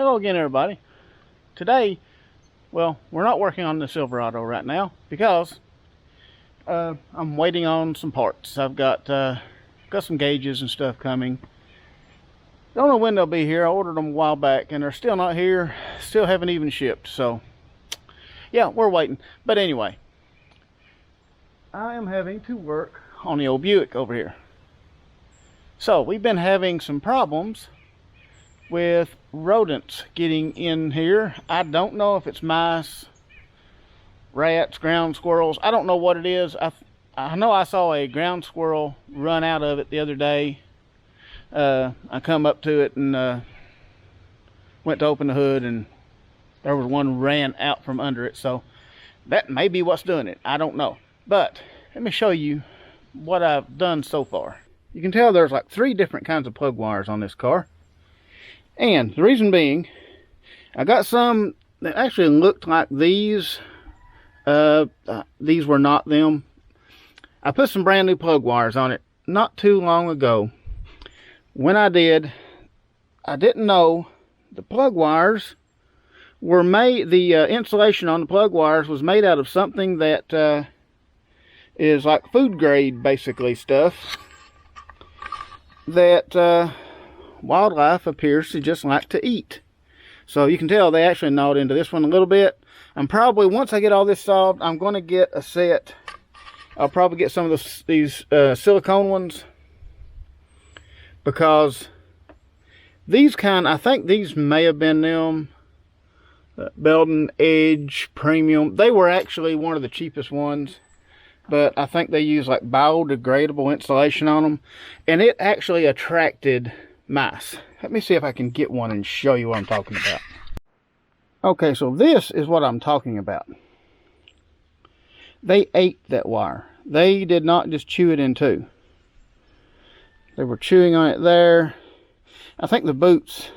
Hello again, everybody. Today, well, we're not working on the Silverado right now because I'm waiting on some parts. I've got some gauges and stuff coming. Don't know when they'll be here. I ordered them a while back and they're still not here. Still haven't even shipped. So, yeah, we're waiting. But anyway, I am having to work on the old Buick over here. So, we've been having some problems with rodents getting in here. I don't know if it's mice, rats, ground squirrels. I don't know what it is. I know I saw a ground squirrel run out of it the other day. I come up to it and went to open the hood, and there was one ran out from under it. So that may be what's doing it. I don't know. But let me show you what I've done so far. You can tell there's like 3 different kinds of plug wires on this car. And the reason being, I got some that actually looked like these. These were not them. I put some brand new plug wires on it not too long ago. When I did, I didn't know the plug wires were made, the insulation on the plug wires was made out of something that is like food grade, basically, stuff that wildlife appears to just like to eat. So you can tell they actually gnawed into this one a little bit. I'm probably, once I get all this solved, I'm going to get a set. I'll probably get some of these silicone ones, because these I think these may have been them. Belden Edge Premium. They were actually one of the cheapest ones, but I think they use like biodegradable insulation on them, and it actually attracted mice. Let me see if I can get one and show you what I'm talking about. Okay, so this is what I'm talking about. They ate that wire. They did not just chew it in two. They were chewing on it there. I think the boots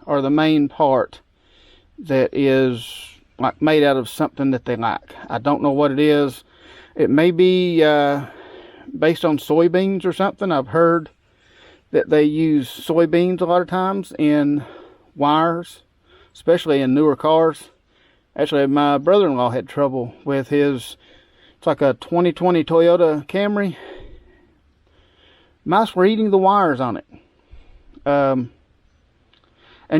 are the main part that is like made out of something that they like. I don't know what it is. It may be based on soybeans or something. I've heard that they use soybeans a lot of times in wires, especially in newer cars. Actually, my brother-in-law had trouble with his, it's like a 2020 Toyota Camry. Mice were eating the wires on it. And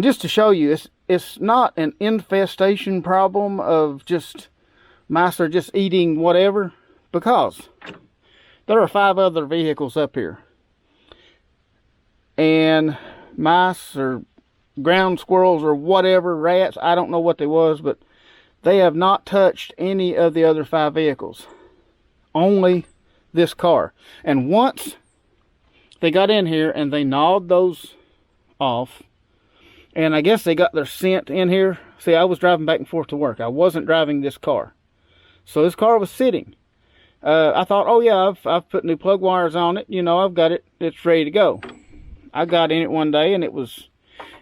just to show you, it's not an infestation problem of just mice are just eating whatever, because there are 5 other vehicles up here. And mice or ground squirrels or whatever, rats, I don't know what they was, but they have not touched any of the other 5 vehicles. Only this car. And once they got in here and they gnawed those off, and I guess they got their scent in here. See, I was driving back and forth to work. I wasn't driving this car. So this car was sitting. I thought, oh yeah, I've put new plug wires on it. You know, I've got it. It's ready to go. I got in it one day and it was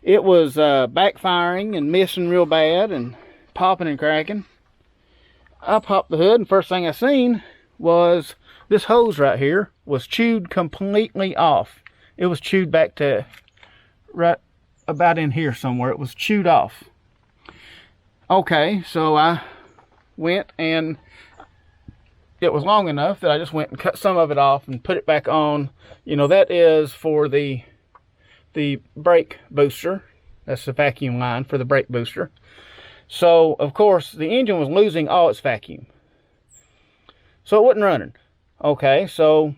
backfiring and missing real bad and popping and cracking. I popped the hood, and first thing I seen was this hose right here was chewed completely off. It was chewed back to right about in here somewhere. It was chewed off. Okay, so I went, and it was long enough that I just went and cut some of it off and put it back on. You know, that is for the brake booster. That's the vacuum line for the brake booster. So, of course, the engine was losing all its vacuum. So it wasn't running. Okay, so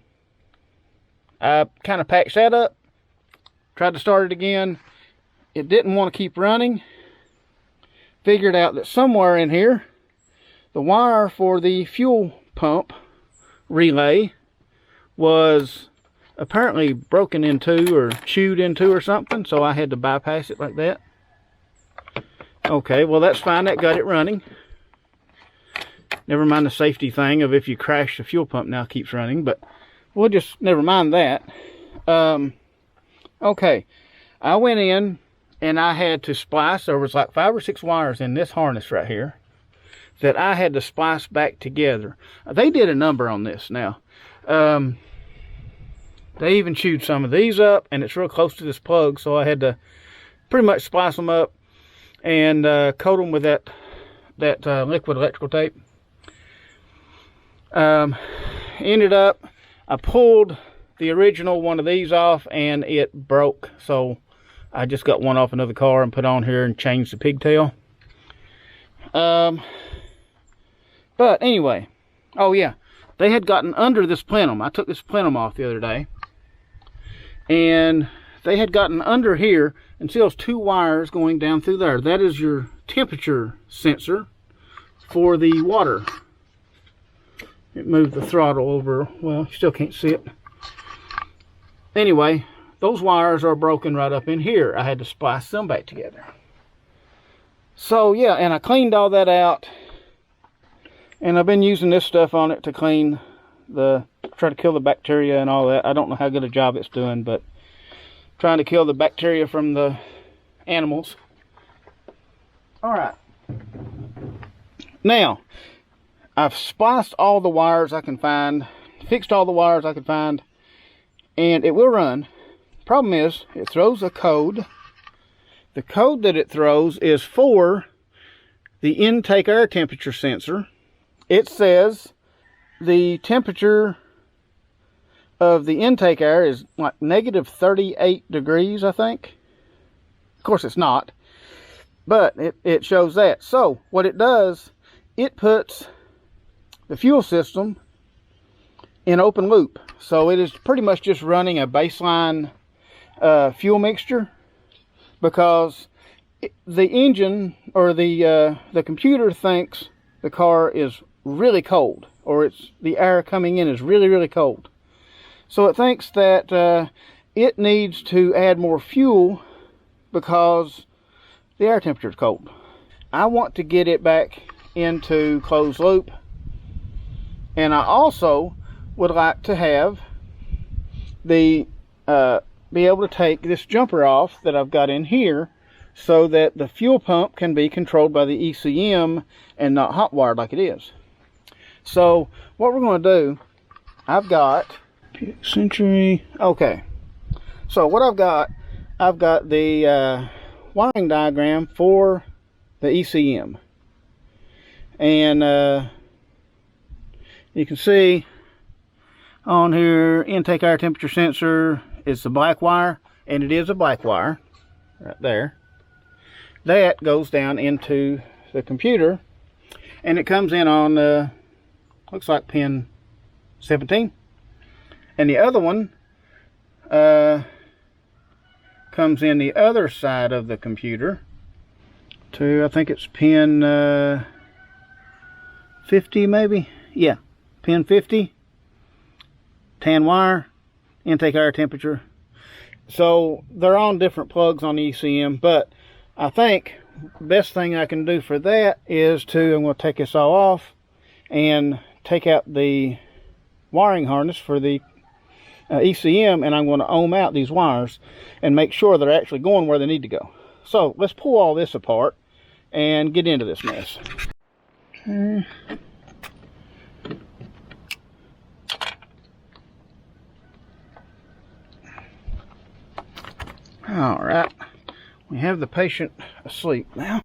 I kind of packed that up, tried to start it again. It didn't want to keep running. Figured out that somewhere in here, the wire for the fuel pump relay was apparently broken into or chewed into or something, so I had to bypass it like that. Okay, well that's fine, that got it running. Never mind the safety thing of if you crash, the fuel pump now keeps running, but we'll just never mind that. Okay, I went in and I had to splice. There was like 5 or 6 wires in this harness right here that I had to splice back together. They did a number on this now. They even chewed some of these up, and it's real close to this plug, so I had to pretty much splice them up. and coat them with that liquid electrical tape. Ended up, I pulled the original one of these off and it broke, so I just got one off another car and put on here and changed the pigtail. But anyway, oh yeah, they had gotten under this plenum. I took this plenum off the other day, and they had gotten under here, and see those two wires going down through there. That is your temperature sensor for the water. It moved the throttle over. Well, you still can't see it. Anyway, those wires are broken right up in here. I had to splice them back together. So yeah, and I cleaned all that out, and I've been using this stuff on it to clean try to kill the bacteria and all that. I don't know how good a job it's doing, but trying to kill the bacteria from the animals. All right. Now, I've spliced all the wires I can find, fixed all the wires I could find, and it will run. Problem is, it throws a code. The code that it throws is for the intake air temperature sensor. It says the temperature of the intake air is like negative 38 degrees, I think. Of course it's not, but it shows that. So what it does, it puts the fuel system in open loop. So it is pretty much just running a baseline fuel mixture, because the engine or the computer thinks the car is really cold, or the air coming in is really, really cold. So it thinks that it needs to add more fuel because the air temperature is cold. I want to get it back into closed loop, and I also would like to have be able to take this jumper off that I've got in here, so that the fuel pump can be controlled by the ECM and not hot wired like it is. So what we're going to do, I've got Century. Okay, so what I've got the wiring diagram for the ECM, and you can see on here, intake air temperature sensor is the black wire, and it is a black wire right there. That goes down into the computer, and it comes in on looks like pin 17, and the other one comes in the other side of the computer to, I think it's pin 50 maybe. Yeah, pin 50, tan wire, intake air temperature. So they're on different plugs on the ECM, but I think the best thing I can do for that is I'm going to take this all off and take out the wiring harness for the ECM, and I'm going to ohm out these wires and make sure they're actually going where they need to go. So let's pull all this apart and get into this mess. Okay. All right, we have the patient asleep now.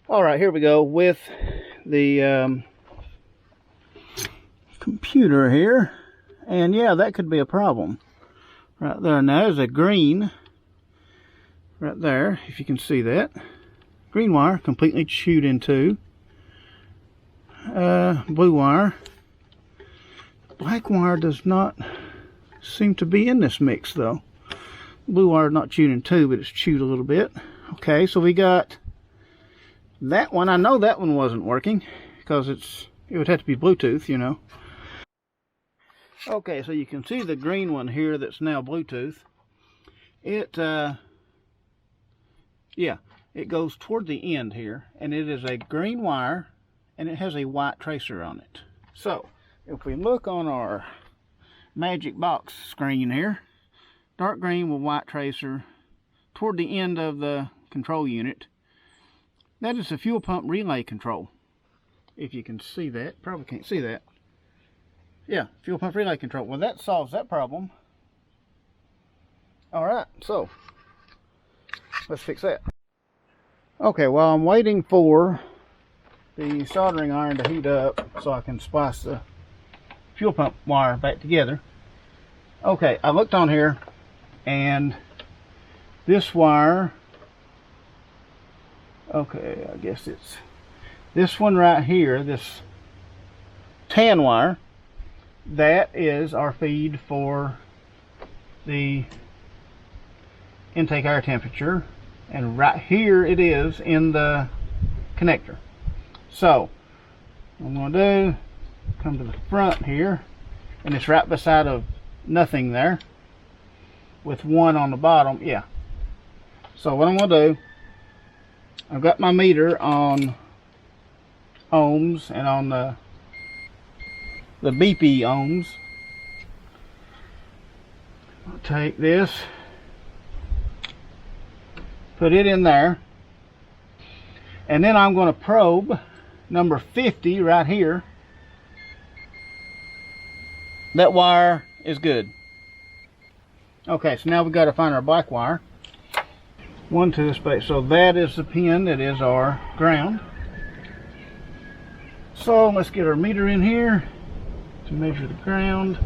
All right, here we go with the computer here, and yeah, that could be a problem right there. Now there's a green right there, if you can see that. Green wire completely chewed in two. Blue wire. Black wire does not seem to be in this mix though. blue wire not chewed in two, but it's chewed a little bit. Okay, so we got that one. I know that one wasn't working because it would have to be Bluetooth, you know. Okay, so you can see the green one here that's now Bluetooth. Yeah, it goes toward the end here, and it is a green wire, and it has a white tracer on it. So, if we look on our magic box screen here, dark green with white tracer toward the end of the control unit, that is the fuel pump relay control. If you can see that, probably can't see that. Yeah, fuel pump relay control. Well, that solves that problem. Alright, so let's fix that. Okay, while I'm waiting for the soldering iron to heat up so I can splice the fuel pump wire back together. Okay, I looked on here, and this wire, okay, I guess it's this one right here, this tan wire, that is our feed for the intake air temperature, and right here it is in the connector. So what I'm going to do, come to the front here, and it's right beside of nothing there with one on the bottom. Yeah, so what I'm going to do, I've got my meter on ohms and on the BP ohms. I'll take this, put it in there, and then I'm going to probe number 50 right here. That wire is good. Okay, so now we've got to find our black wire. 1, 2 space. So that is the pin that is our ground. So let's get our meter in here to measure the ground.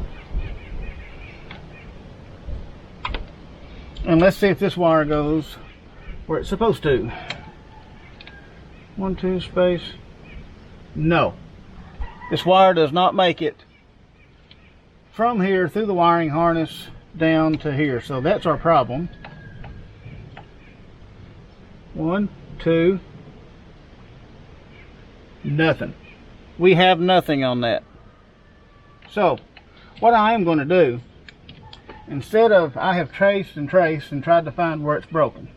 And let's see if this wire goes where it's supposed to. 1, 2 space. No. This wire does not make it from here through the wiring harness down to here. So that's our problem. 1, 2. Nothing. We have nothing on that. So what I am going to do, instead of, I have traced and traced and tried to find where it's broken.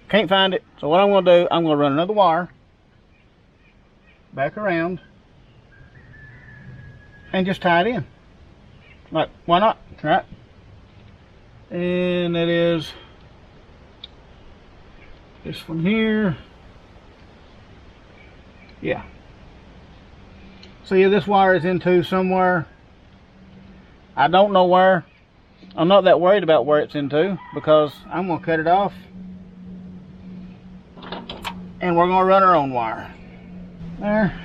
Can't find it. So what I'm going to do, I'm going to run another wire back around and just tie it in. Like, why not? Right? And it is this one here. Yeah. So yeah, this wire is into somewhere. I don't know where. I'm not that worried about where it's into because I'm going to cut it off and we're going to run our own wire. There.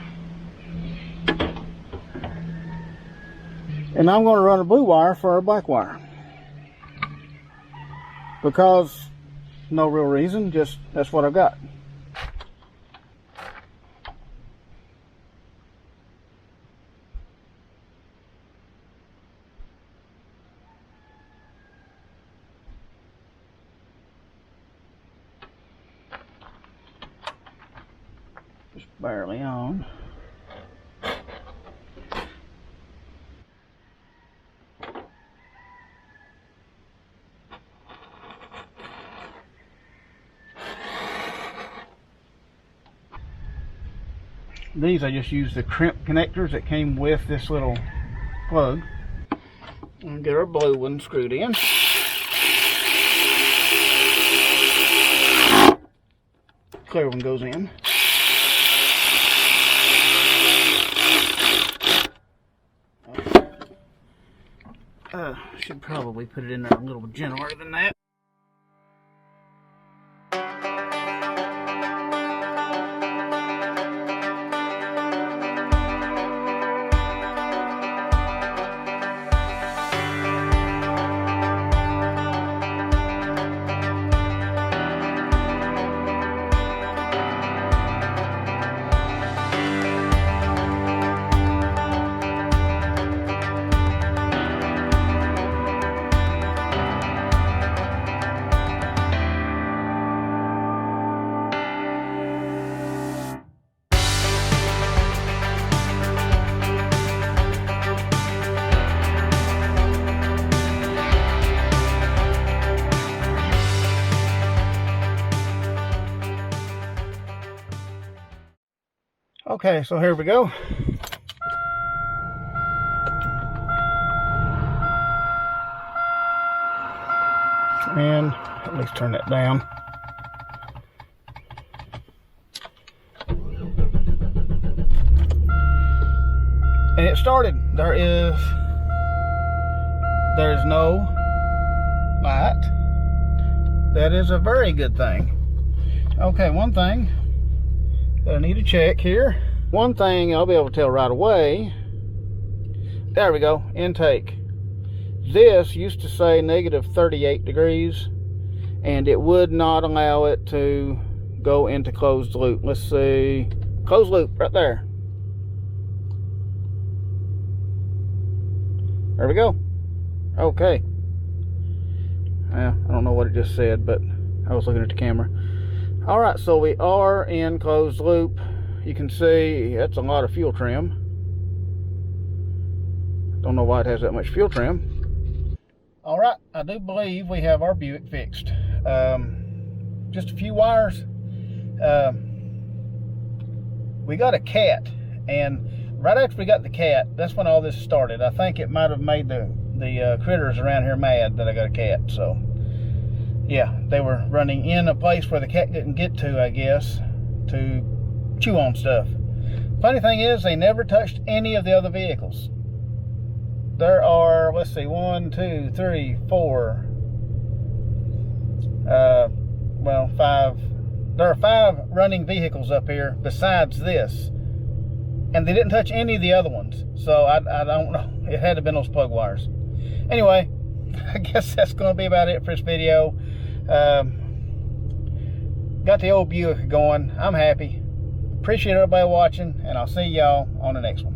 And I'm going to run a blue wire for a black wire. Because no real reason, just that's what I've got. Just barely on. These I just used the crimp connectors that came with this little plug. And get our blue one screwed in. Clear one goes in. Should probably put it in there a little gentler than that. Okay, so here we go. And at least turn that down. And it started. There is no light. That is a very good thing. Okay, one thing that I need to check here. One thing I'll be able to tell right away. There we go, intake. This used to say negative 38 degrees, and it would not allow it to go into closed loop. Let's see, closed loop right there. There we go. Okay. I don't know what it just said, but I was looking at the camera. All right, so we are in closed loop. You can see that's a lot of fuel trim. Don't know why it has that much fuel trim. All right, I do believe we have our Buick fixed. Just a few wires. We got a cat, and right after we got the cat, that's when all this started. I think it might have made the critters around here mad that I got a cat. So yeah, they were running in a place where the cat didn't get to, I guess, to chew on stuff. Funny thing is, they never touched any of the other vehicles. There are, let's see, 1, 2, 3, 4, well, 5. There are 5 running vehicles up here besides this, and they didn't touch any of the other ones. So I don't know. It had to have been those plug wires. Anyway, I guess that's going to be about it for this video. Got the old Buick going. I'm happy. Appreciate everybody watching, and I'll see y'all on the next one.